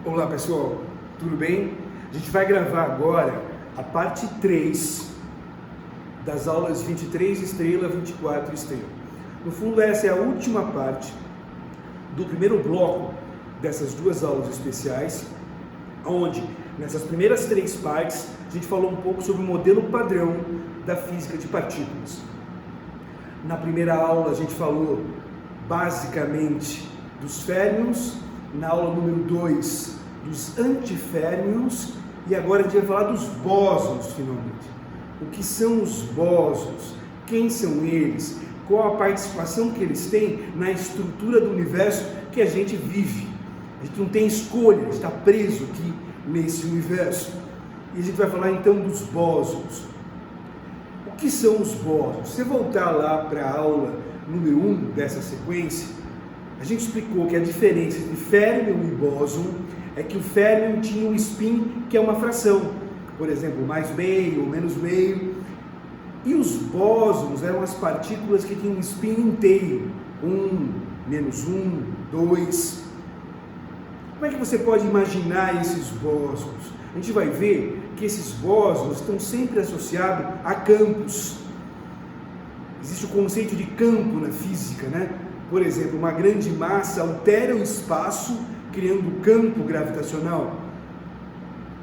Olá pessoal, tudo bem? A gente vai gravar agora a parte 3 das aulas 23 estrela, 24 estrela. No fundo, essa é a última parte do primeiro bloco dessas duas aulas especiais, onde nessas primeiras 3 partes a gente falou um pouco sobre o modelo padrão da física de partículas. Na primeira aula a gente falou basicamente dos férmions, na aula número 2 dos antiférmions, e agora a gente vai falar dos bósons finalmente. O que são os bósons? Quem são eles? Qual a participação que eles têm na estrutura do universo que a gente vive? A gente não tem escolha, a gente está preso aqui nesse universo. E a gente vai falar então dos bósons. O que são os bósons? Se você voltar lá para a aula número 1 dessa sequência, a gente explicou que a diferença entre férmion e bóson é que o férmion tinha um spin que é uma fração, por exemplo, mais meio ou menos meio, e os bósons eram as partículas que tinham um spin inteiro, 1, menos 1, 2. Como é que você pode imaginar esses bósons? A gente vai ver que esses bósons estão sempre associados a campos. Existe o conceito de campo na física, né? Por exemplo, uma grande massa altera o espaço, criando campo gravitacional.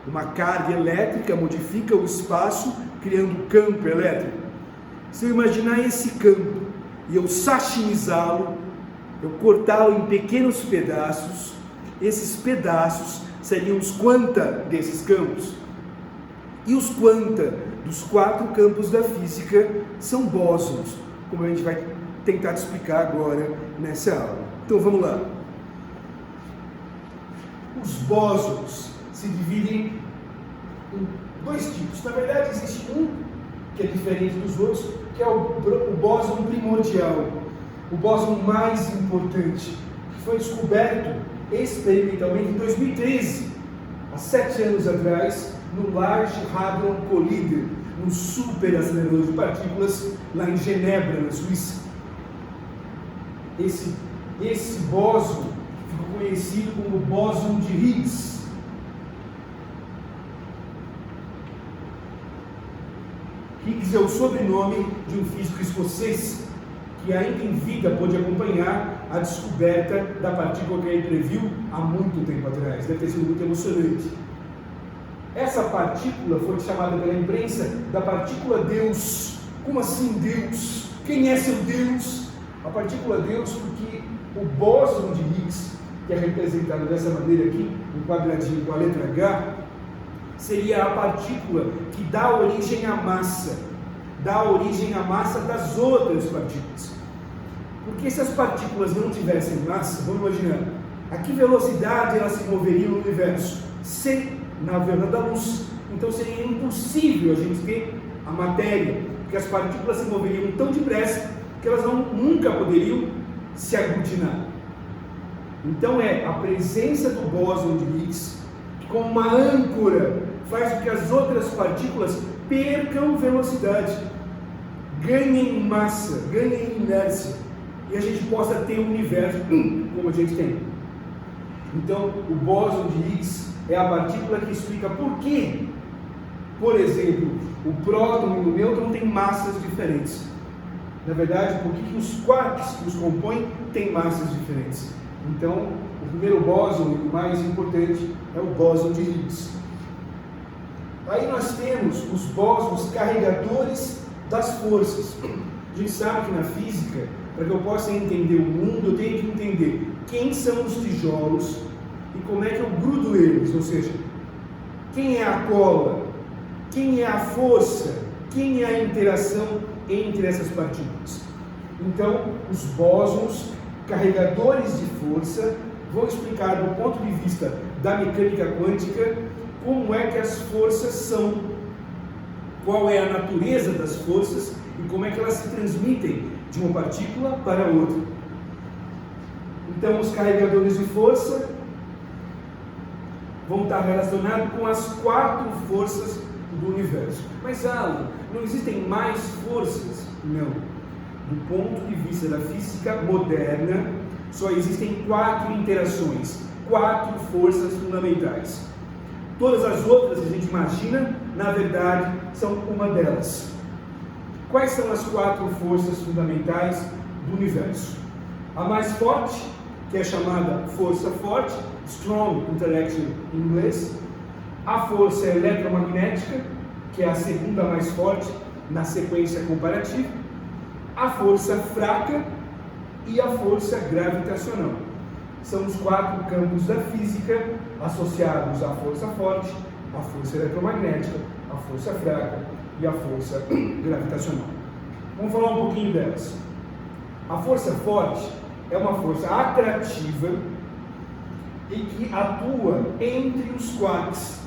Uma carga elétrica modifica o espaço, criando campo elétrico. Se eu imaginar esse campo e eu sashimizá-lo, eu cortá-lo em pequenos pedaços, esses pedaços seriam os quanta desses campos. E os quanta dos 4 campos da física são bósons, como a gente vai tentar te explicar agora nessa aula. Então vamos lá. Os bósons se dividem em 2 tipos. Na verdade existe um que é diferente dos outros, que é o bóson primordial, o bóson mais importante, que foi descoberto experimentalmente em 2013, há 7 anos atrás, no Large Hadron Collider, no super acelerador de partículas lá em Genebra, na Suíça. Esse bóson ficou conhecido como bóson de Higgs. Higgs é o sobrenome de um físico escocês que ainda em vida pôde acompanhar a descoberta da partícula que ele previu há muito tempo atrás. Deve ter sido muito emocionante. Essa partícula foi chamada pela imprensa da partícula Deus. Como assim Deus? Quem é seu Deus? A partícula Deus, porque o bóson de Higgs, que é representado dessa maneira aqui, um quadradinho com a letra H, seria a partícula que dá origem à massa, das outras partículas. Porque se as partículas não tivessem massa, vamos imaginar, a que velocidade elas se moveriam no universo? C, na velocidade da luz. Então seria impossível a gente ter a matéria, porque as partículas se moveriam tão depressa que elas nunca poderiam se aglutinar. Então é a presença do bóson de Higgs que, como uma âncora, faz com que as outras partículas percam velocidade, ganhem massa, ganhem inércia, e a gente possa ter um universo como a gente tem. Então o bóson de Higgs é a partícula que explica por que, por exemplo, o próton e o nêutron têm massas diferentes. Na verdade, por que os quarks que os compõem têm massas diferentes? Então, o primeiro bóson, e o mais importante, é o bóson de Higgs. Aí nós temos os bósons carregadores das forças. A gente sabe que na física, para que eu possa entender o mundo, eu tenho que entender quem são os tijolos e como é que eu grudo eles, ou seja, quem é a cola, quem é a força, quem é a interação entre essas partículas. Então, os bósons, carregadores de força, vão explicar do ponto de vista da mecânica quântica como é que as forças são, qual é a natureza das forças e como é que elas se transmitem de uma partícula para outra. Então, os carregadores de força vão estar relacionados com as 4 forças do universo. Mas, Alan, não existem mais forças? Não. Do ponto de vista da física moderna, só existem 4 interações. 4 forças fundamentais. Todas as outras que a gente imagina, na verdade, são uma delas. Quais são as 4 forças fundamentais do universo? A mais forte, que é chamada força forte, Strong Interaction em inglês. A força eletromagnética, que é a segunda mais forte na sequência comparativa. A força fraca e a força gravitacional. São os 4 campos da física associados à força forte, à força eletromagnética, à força fraca e à força gravitacional. Vamos falar um pouquinho delas. A força forte é uma força atrativa e que atua entre os quarks.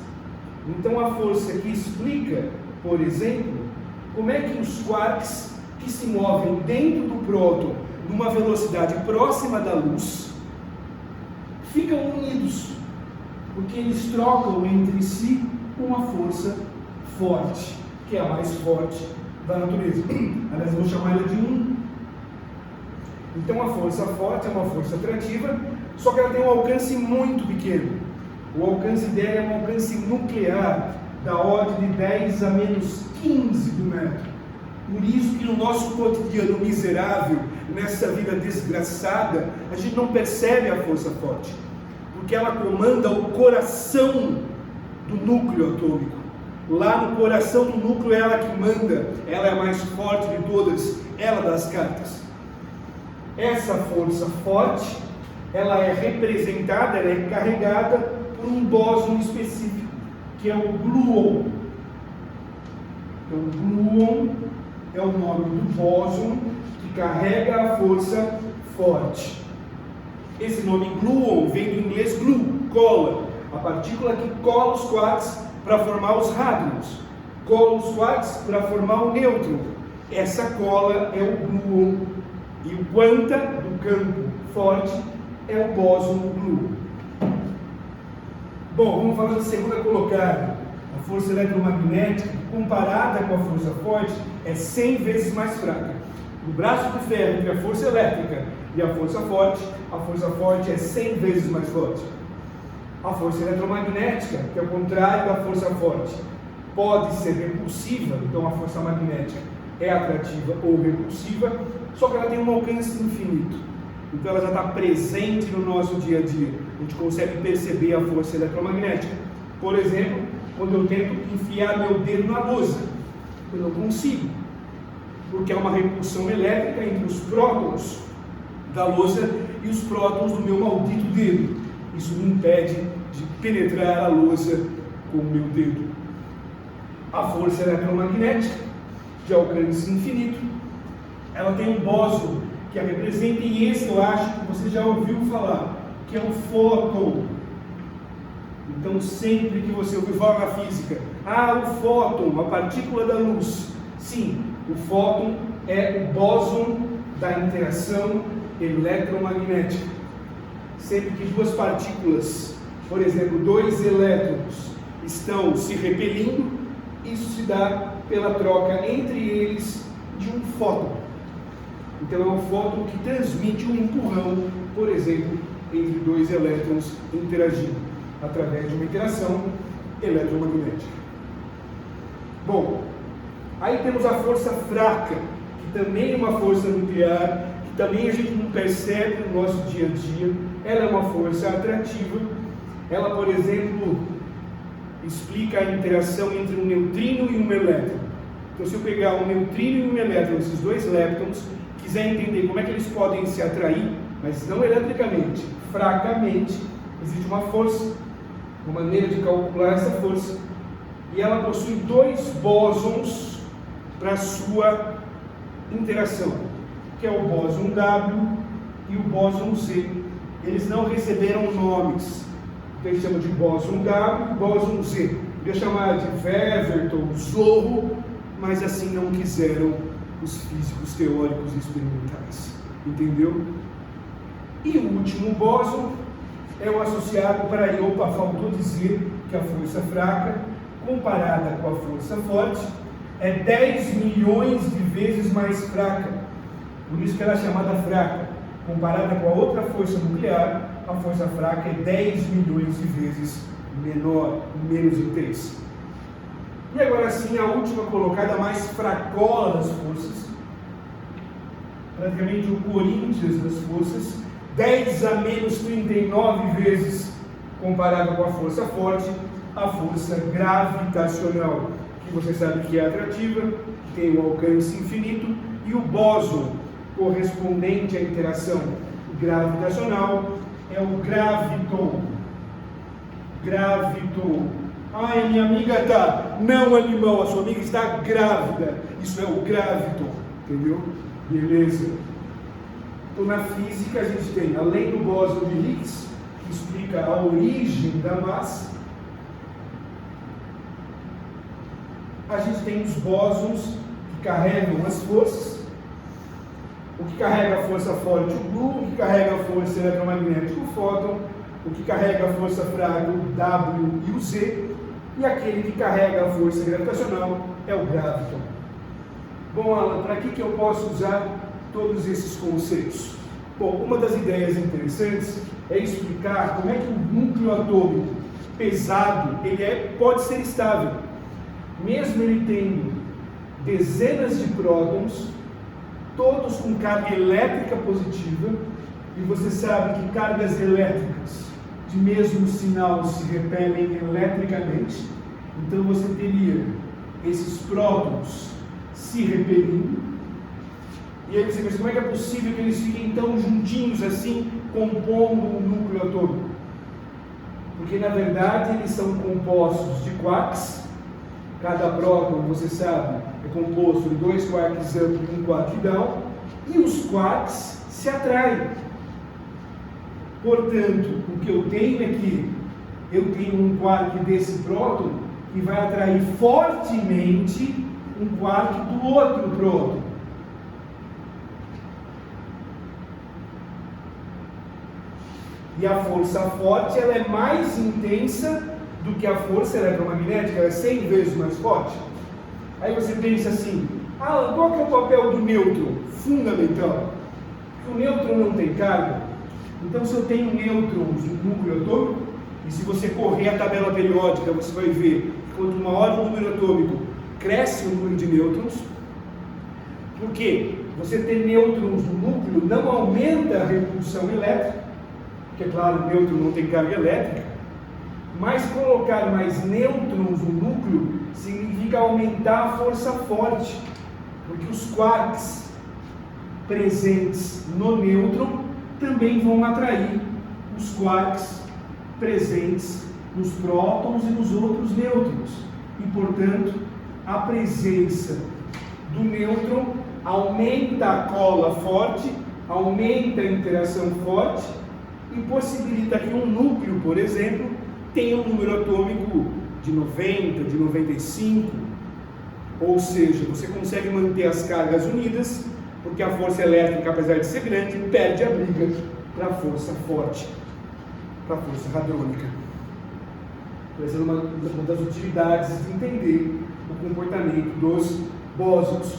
Então a força que explica, por exemplo, como é que os quarks que se movem dentro do próton numa velocidade próxima da luz ficam unidos, porque eles trocam entre si uma força forte, que é a mais forte da natureza. Aliás, eu vou chamar ela de 1. Então a força forte é uma força atrativa, só que ela tem um alcance muito pequeno. O alcance dela é um alcance nuclear da ordem de 10 a menos 15 do metro. Por isso que no nosso cotidiano miserável, nessa vida desgraçada, a gente não percebe a força forte, porque ela comanda o coração do núcleo atômico. Lá no coração do núcleo é ela que manda, ela é a mais forte de todas, ela dá as cartas. Essa força forte, ela é representada, ela é carregada por um bóson específico, que é o gluon. Então, gluon é o nome do bóson que carrega a força forte. Esse nome gluon vem do inglês glue, cola, a partícula que cola os quarks para formar os hádrons, cola os quarks para formar o nêutron. Essa cola é o gluon. E o quanta do campo forte é o bóson gluon. Bom, vamos falar da segunda colocada. A força eletromagnética, comparada com a força forte, é 100 vezes mais fraca. No braço de ferro entre a força elétrica e a força forte é 100 vezes mais forte. A força eletromagnética, que é o contrário da força forte, pode ser repulsiva, então a força magnética é atrativa ou repulsiva, só que ela tem um alcance infinito. Então ela já está presente no nosso dia a dia. A gente consegue perceber a força eletromagnética. Por exemplo, quando eu tento enfiar meu dedo na lousa, eu não consigo, porque há uma repulsão elétrica entre os prótons da lousa e os prótons do meu maldito dedo. Isso me impede de penetrar a lousa com o meu dedo. A força eletromagnética, de alcance infinito, ela tem um bóson que a representa, e esse eu acho que você já ouviu falar, que é o fóton. Então, sempre que você ouviu falar na física, o fóton, a partícula da luz. Sim, o fóton é o bóson da interação eletromagnética. Sempre que duas partículas, por exemplo, 2 elétrons, estão se repelindo, isso se dá pela troca entre eles de um fóton. Então é um fóton que transmite um empurrão, por exemplo, entre 2 elétrons interagindo, através de uma interação eletromagnética. Bom, aí temos a força fraca, que também é uma força nuclear, que também a gente não percebe no nosso dia a dia. Ela é uma força atrativa. Ela, por exemplo, explica a interação entre um neutrino e um elétron. Então, se eu pegar um neutrino e um elétron, esses 2 leptons, quiser entender como é que eles podem se atrair, mas não eletricamente, fracamente, existe uma força, uma maneira de calcular essa força, e ela possui 2 bósons para sua interação, que é o bóson W e o bóson Z. Eles não receberam nomes, então eles chamam de bóson W e bóson Z. Podia chamar de Weverton, Zorro, mas assim não quiseram os físicos teóricos e experimentais. Entendeu? E o último bóson é o associado, faltou dizer que a força fraca, comparada com a força forte, é 10 milhões de vezes mais fraca. Por isso que ela é chamada fraca. Comparada com a outra força nuclear, a força fraca é 10 milhões de vezes menor, menos intensa. E agora sim, a última colocada, a mais fracola das forças, praticamente o Corinthians das forças, 10 a menos 39 vezes comparado com a força forte, a força gravitacional, que você sabe que é atrativa, que tem um alcance infinito, e o bóson, correspondente à interação gravitacional, é o graviton. Graviton. Ai, minha amiga está não animal, a sua amiga está grávida. Isso é o graviton, entendeu? Beleza. Então, na física, a gente tem, além do bóson de Higgs, que explica a origem da massa, a gente tem os bósons que carregam as forças. O que carrega a força forte, o Blue, o que carrega a força eletromagnética, o fóton, o que carrega a força fraca, o W e o Z, e aquele que carrega a força gravitacional é o graviton. Bom, Alan, para que eu posso usar todos esses conceitos? Bom, uma das ideias interessantes é explicar como é que o núcleo atômico pesado pode ser estável, mesmo ele tendo dezenas de prótons, todos com carga elétrica positiva, e você sabe que cargas elétricas de mesmo sinal se repelem eletricamente, então você teria esses prótons se repelindo, e aí você pensa, como é que é possível que eles fiquem tão juntinhos assim, compondo um núcleo atômico? Porque na verdade eles são compostos de quarks. Cada próton, você sabe, é composto de 2 quarks up e 1 quark down, e os quarks se atraem. Portanto, o que eu tenho é que eu tenho um quark desse próton que vai atrair fortemente um quark do outro próton. E a força forte, ela é mais intensa do que a força eletromagnética, ela é 100 vezes mais forte. Aí você pensa assim, qual que é o papel do nêutron? Fundamental. Porque o nêutron não tem carga. Então, se eu tenho nêutrons no núcleo atômico, e se você correr a tabela periódica, você vai ver que quanto maior o número atômico, cresce o número de nêutrons. Por quê? Você ter nêutrons no núcleo não aumenta a repulsão elétrica, porque, claro, o nêutron não tem carga elétrica, mas colocar mais nêutrons no núcleo significa aumentar a força forte, porque os quarks presentes no nêutron também vão atrair os quarks presentes nos prótons e nos outros nêutrons. E, portanto, a presença do nêutron aumenta a cola forte, aumenta a interação forte e possibilita que um núcleo, por exemplo, tenha um número atômico de 90, de 95, ou seja, você consegue manter as cargas unidas, porque a força elétrica, apesar de ser grande, perde a briga para a força forte, para a força hadrônica. Essa é uma das utilidades de entender o comportamento dos bósons.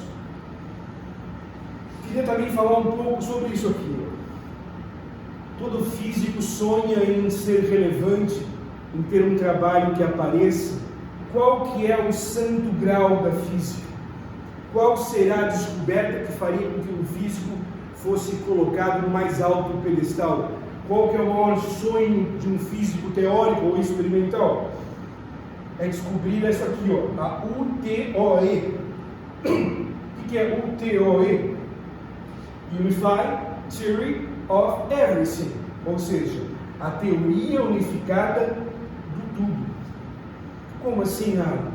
Queria também falar um pouco sobre isso aqui. Todo físico sonha em ser relevante, em ter um trabalho que apareça. Qual que é o santo grau da física? Qual será a descoberta que faria com que um físico fosse colocado no mais alto pedestal? Qual que é o maior sonho de um físico teórico ou experimental? É descobrir essa aqui, a UTOE. O que é UTOE? Unified Theory of Everything, ou seja, a teoria unificada do tudo. Como assim, Alan?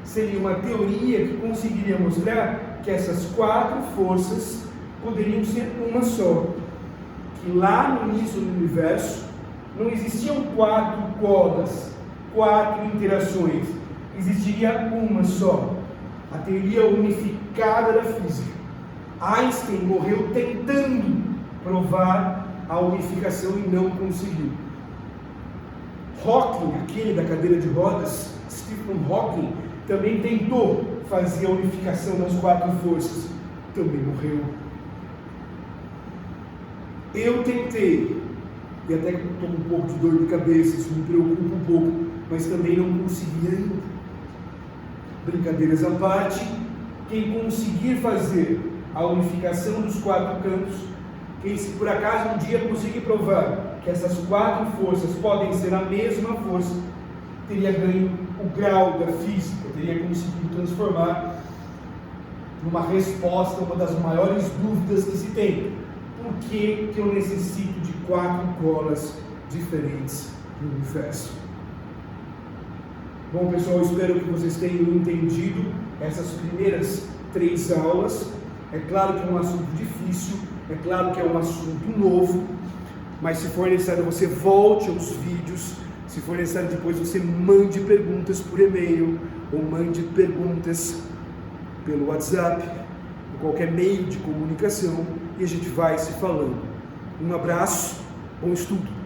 Seria uma teoria que conseguiria mostrar que essas 4 forças poderiam ser uma só. Que lá no início do universo não existiam 4 colas, 4 interações, existiria uma só. A teoria unificada da física. Einstein morreu tentando provar a unificação e não conseguiu. Hawking, aquele da cadeira de rodas, Stephen Hawking, também tentou fazer a unificação das 4 forças, também morreu. Eu tentei, e até que estou com um pouco de dor de cabeça, isso me preocupa um pouco, mas também não consegui ainda. Brincadeiras à parte, quem conseguir fazer a unificação dos 4 cantos, quem se por acaso um dia conseguir provar que essas 4 forças podem ser a mesma força, teria ganho o grau da física, teria conseguido transformar numa resposta a uma das maiores dúvidas que se tem. Por que eu necessito de 4 colas diferentes no universo? Bom, pessoal, eu espero que vocês tenham entendido essas primeiras 3 aulas. É claro que é um assunto difícil, é claro que é um assunto novo, mas se for necessário você volte aos vídeos, se for necessário depois você mande perguntas por e-mail, ou mande perguntas pelo WhatsApp, ou qualquer meio de comunicação, e a gente vai se falando. Um abraço, bom estudo!